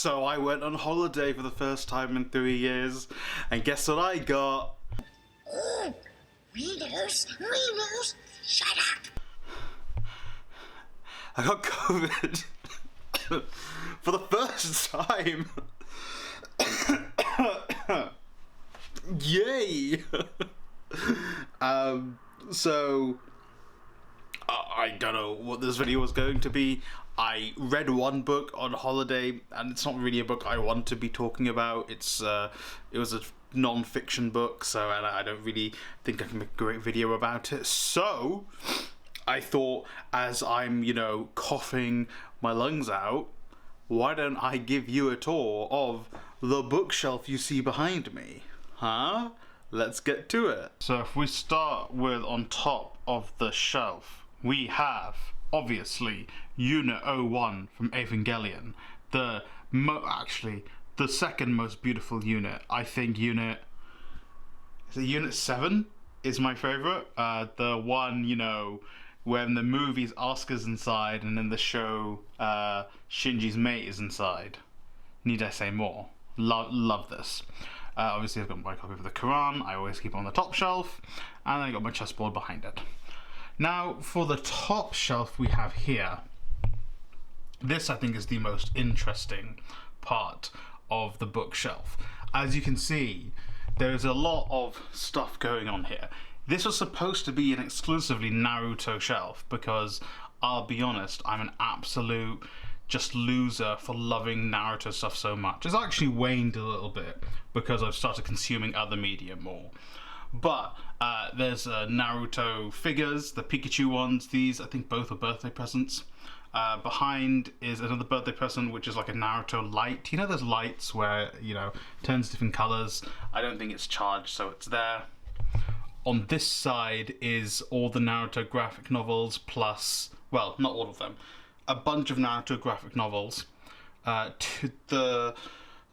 So I went on holiday for the first time in 3 years, and guess what I got? Readers, shut up. I got COVID for the first time. Yay! So I don't know what this video was going to be. I read one book on holiday, and it's not really a book I want to be talking about. It was a non-fiction book, so and I don't really think I can make a great video about it. So I thought, as I'm, you know, coughing my lungs out, why don't I give you a tour of the bookshelf you see behind me? Huh? Let's get to it. So if we start with on top of the shelf, we have, obviously, Unit 01 from Evangelion. Actually, the second most beautiful unit. I think Unit 7 is my favorite. The one, you know, when the movie's Asuka's inside and in the show Shinji's mate is inside. Need I say more? Love this. Obviously I've got my copy of the Quran. I always keep it on the top shelf, and then I got my chessboard behind it. Now for the top shelf we have here, this I think is the most interesting part of the bookshelf. As you can see, there's a lot of stuff going on here. This was supposed to be an exclusively Naruto shelf because, I'll be honest, I'm an absolute just loser for loving Naruto stuff so much. It's actually waned a little bit because I've started consuming other media more. But there's Naruto figures, the Pikachu ones. These, I think, both are birthday presents. Behind is another birthday present, which is like a Naruto light. You know those lights where, you know, turns different colors? I don't think it's charged, so it's there. On this side is all the Naruto graphic novels plus, well, not all of them, a bunch of Naruto graphic novels. To the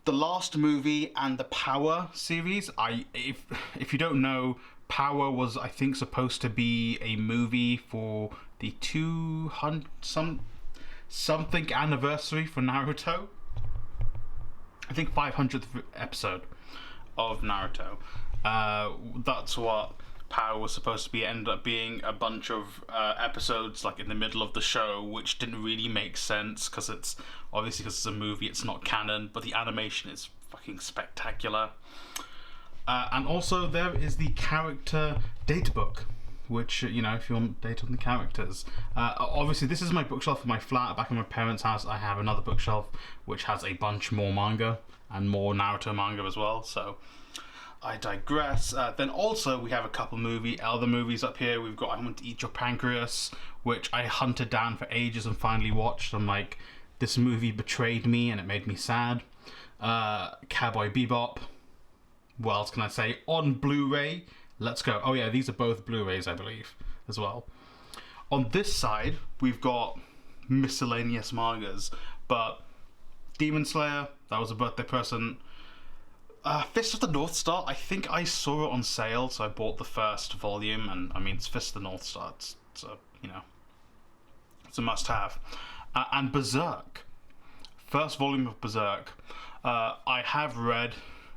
last movie and the Power series. If you don't know, Power was, I think, supposed to be a movie for the 200 something anniversary for Naruto. I think 500th episode of Naruto. That's what Power was supposed to be. It ended up being a bunch of episodes like in the middle of the show, which didn't really make sense because it's obviously, because it's a movie, it's not canon, but the animation is fucking spectacular. And also there is the character data book, which, you know, if you want data on the characters. Obviously this is my bookshelf for my flat. Back in my parents' house I have another bookshelf which has a bunch more manga and more Naruto manga as well, so I digress. Then also we have a couple other movies up here. We've got I Want to Eat Your Pancreas, which I hunted down for ages and finally watched. I'm like, this movie betrayed me and it made me sad. Cowboy Bebop. What else can I say? On Blu-ray. Let's go. Oh yeah, these are both Blu-rays, I believe, as well. On this side, we've got miscellaneous mangas, but Demon Slayer, that was a birthday present. Fist of the North Star, I think I saw it on sale, so I bought the first volume, and I mean, it's Fist of the North Star, it's a, you know, it's a must-have. And Berserk, first volume of Berserk. I have read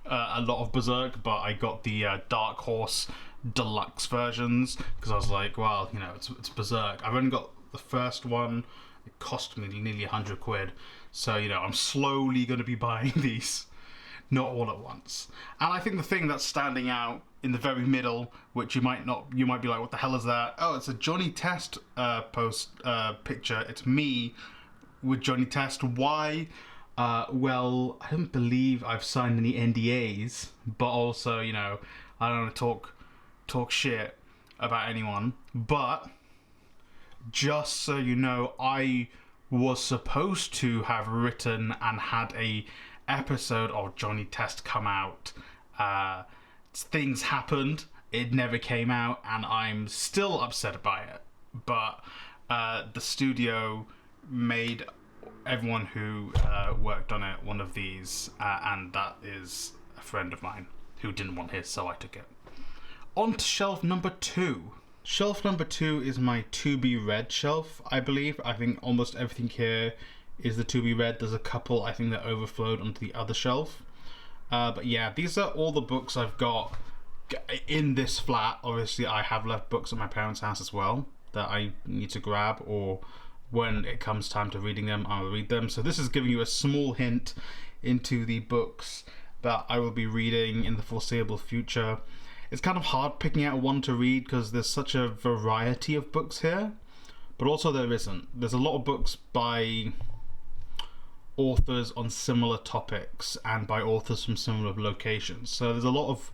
a lot of Berserk, but I got the Dark Horse deluxe versions because I was like, well, you know, it's Berserk. I've only got the first one. It cost me nearly 100 quid, so, you know, I'm slowly going to be buying these. Not all at once. And I think the thing that's standing out in the very middle, which you might be like, what the hell is that? Oh, it's a Johnny Test picture. It's me with Johnny Test. Why? Well, I don't believe I've signed any NDAs, but also, you know, I don't want to talk shit about anyone. But just so you know, I was supposed to have written and had a episode of Johnny Test come out. Things happened, it never came out, and I'm still upset by it. But the studio made everyone who worked on it one of these, and that is a friend of mine who didn't want his, so I took it. On to shelf number 2. Shelf number 2 is my to be read shelf, I believe. I think almost everything here is the to be read. There's a couple I think that overflowed onto the other shelf. But yeah, these are all the books I've got in this flat. Obviously, I have left books at my parents' house as well that I need to grab, or when it comes time to reading them, I'll read them. So this is giving you a small hint into the books that I will be reading in the foreseeable future. It's kind of hard picking out one to read because there's such a variety of books here, but also there isn't. There's a lot of books by authors on similar topics and by authors from similar locations. So there's a lot of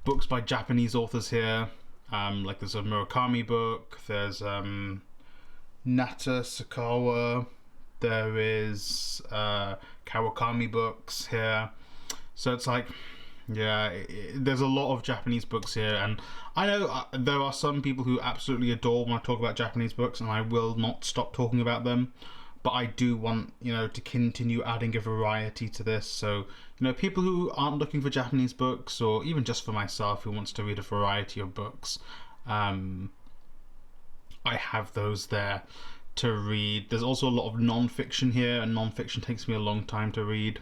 books by Japanese authors here. Like there's a Murakami book, there's Nata Sakawa, there is Kawakami books here. So it's like, yeah, there's a lot of Japanese books here, and I know there are some people who absolutely adore when I talk about Japanese books, and I will not stop talking about them. But I do want, to continue adding a variety to this. So, people who aren't looking for Japanese books, or even just for myself who wants to read a variety of books, I have those there to read. There's also a lot of non-fiction here, and non-fiction takes me a long time to read.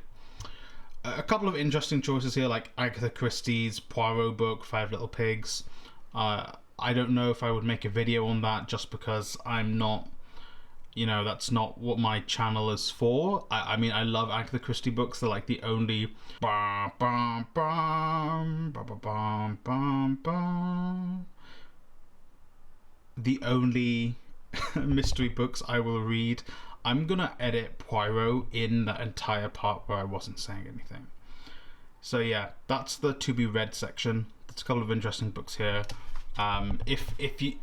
A couple of interesting choices here, like Agatha Christie's Poirot book, Five Little Pigs. I don't know if I would make a video on that just because I'm not, that's not what my channel is for. I mean, I love Agatha Christie books. They're like the only mystery books I will read. I'm gonna edit Poirot in that entire part where I wasn't saying anything. So yeah, that's the to be read section. There's a couple of interesting books here. If you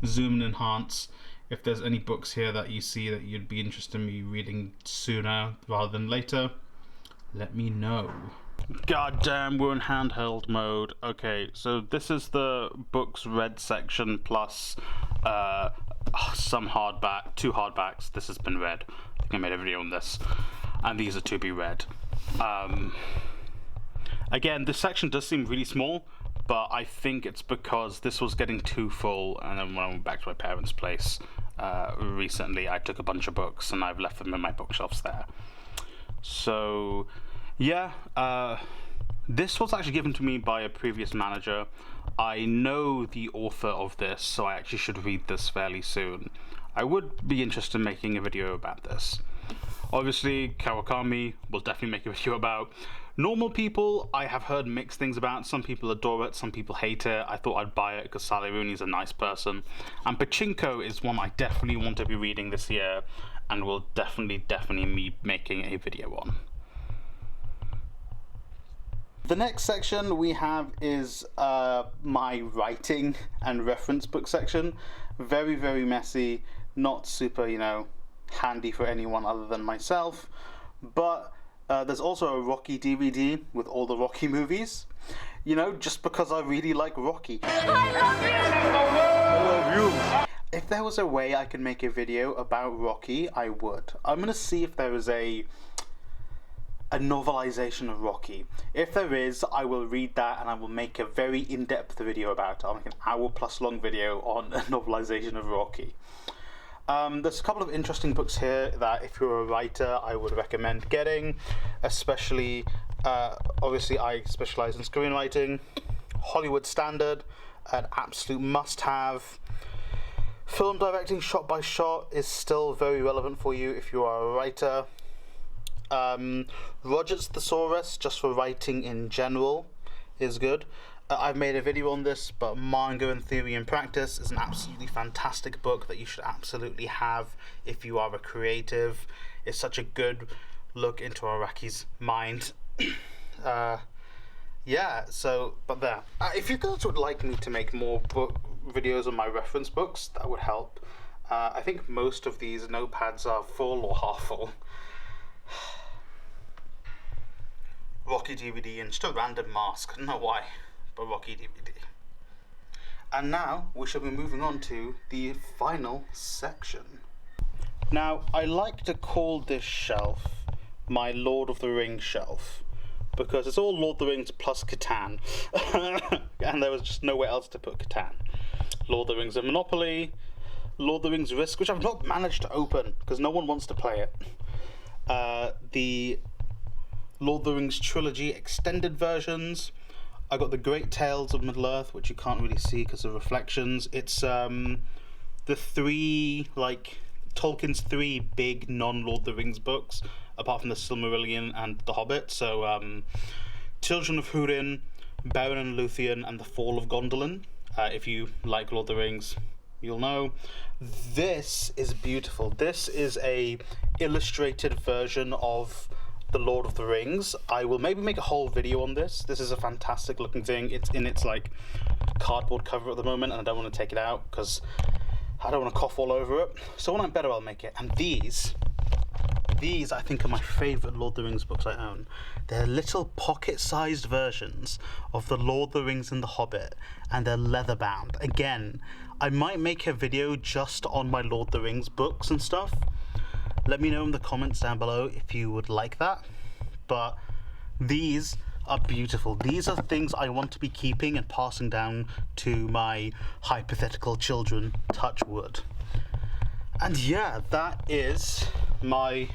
zoom and enhance, if there's any books here that you see that you'd be interested in me reading sooner rather than later, let me know. God damn, we're in handheld mode. Okay, so this is the books read section plus some two hardbacks. This has been read. I think I made a video on this, and these are to be read. Again, this section does seem really small, but I think it's because this was getting too full, and then when I went back to my parents' place recently, I took a bunch of books and I've left them in my bookshelves there. So yeah, this was actually given to me by a previous manager. I know the author of this, so I actually should read this fairly soon. I would be interested in making a video about this. Obviously, Kawakami will definitely make a video about. Normal People, I have heard mixed things about. Some people adore it, some people hate it. I thought I'd buy it because Sally Rooney's a nice person. And Pachinko is one I definitely want to be reading this year, and will definitely be making a video on. The next section we have is my writing and reference book section. Very, very messy, not super, handy for anyone other than myself. But there's also a Rocky DVD with all the Rocky movies. Just because I really like Rocky. I love you. If there was a way I could make a video about Rocky, I would. I'm gonna see if there is a novelization of Rocky. If there is, I will read that and I will make a very in-depth video about it. I'll make an hour-plus long video on a novelization of Rocky. There's a couple of interesting books here that if you're a writer I would recommend getting, especially obviously I specialize in screenwriting. Hollywood Standard, an absolute must-have. Film directing shot by shot is still very relevant for you if you are a writer. Roger's Thesaurus, just for writing in general, is good. I've made a video on this, but Manga in Theory and Practice is an absolutely fantastic book that you should absolutely have if you are a creative. It's such a good look into Araki's mind. Yeah, so, but there. If you guys would like me to make more book videos on my reference books, that would help. I think most of these notepads are full or half full. Rocky DVD and just a random mask, I don't know why, but Rocky DVD. And now we shall be moving on to the final section. Now, I like to call this shelf my Lord of the Rings shelf, because it's all Lord of the Rings plus Catan, and there was just nowhere else to put Catan. Lord of the Rings and Monopoly, Lord of the Rings Risk, which I've not managed to open because no one wants to play it. The Lord of the Rings trilogy extended versions. I got the Great Tales of Middle-earth, which you can't really see because of reflections. It's the three, like, Tolkien's three big non-Lord of the Rings books, apart from the Silmarillion and The Hobbit. So, Children of Húrin, Beren and Luthien, and The Fall of Gondolin. If you like Lord of the Rings, you'll know. This is beautiful. This is a illustrated version of The Lord of the Rings. I will maybe make a whole video on this. This is a fantastic looking thing. It's in its like cardboard cover at the moment, and I don't want to take it out because I don't want to cough all over it. So when I'm better, I'll make it. And these I think are my favourite Lord of the Rings books I own. They're little pocket-sized versions of The Lord of the Rings and The Hobbit, and they're leather-bound. Again, I might make a video just on my Lord of the Rings books and stuff. Let me know in the comments down below if you would like that. But these are beautiful. These are things I want to be keeping and passing down to my hypothetical children, touch wood. And yeah, that is my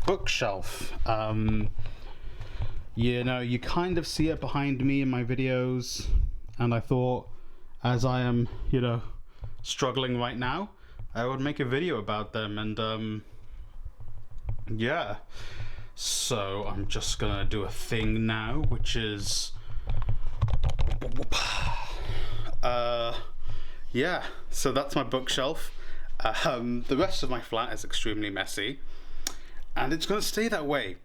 bookshelf. You know, you kind of see it behind me in my videos, and I thought, as I am, you know, struggling right now, I would make a video about them. And yeah, so I'm just gonna do a thing now, which is yeah, so that's my bookshelf. The rest of my flat is extremely messy, and it's gonna stay that way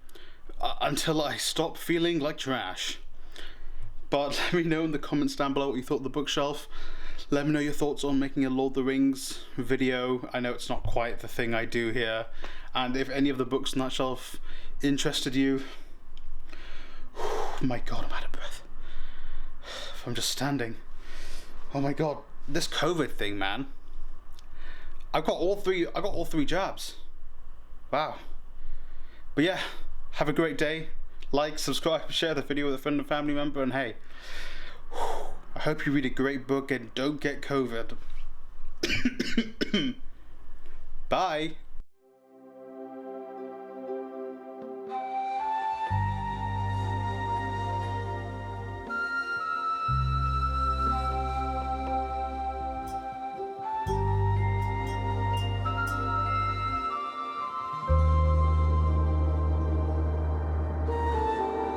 until I stop feeling like trash. But let me know in the comments down below what you thought of the bookshelf. Let me know your thoughts on making a Lord of the Rings video. I know it's not quite the thing I do here, and if any of the books on that shelf interested you. My god, I'm out of breath. I'm just standing. Oh my god, this COVID thing, man. I got all three jabs. Wow. But yeah, have a great day. Like, subscribe, share the video with a friend and family member, and hey, I hope you read a great book and don't get COVID. Bye.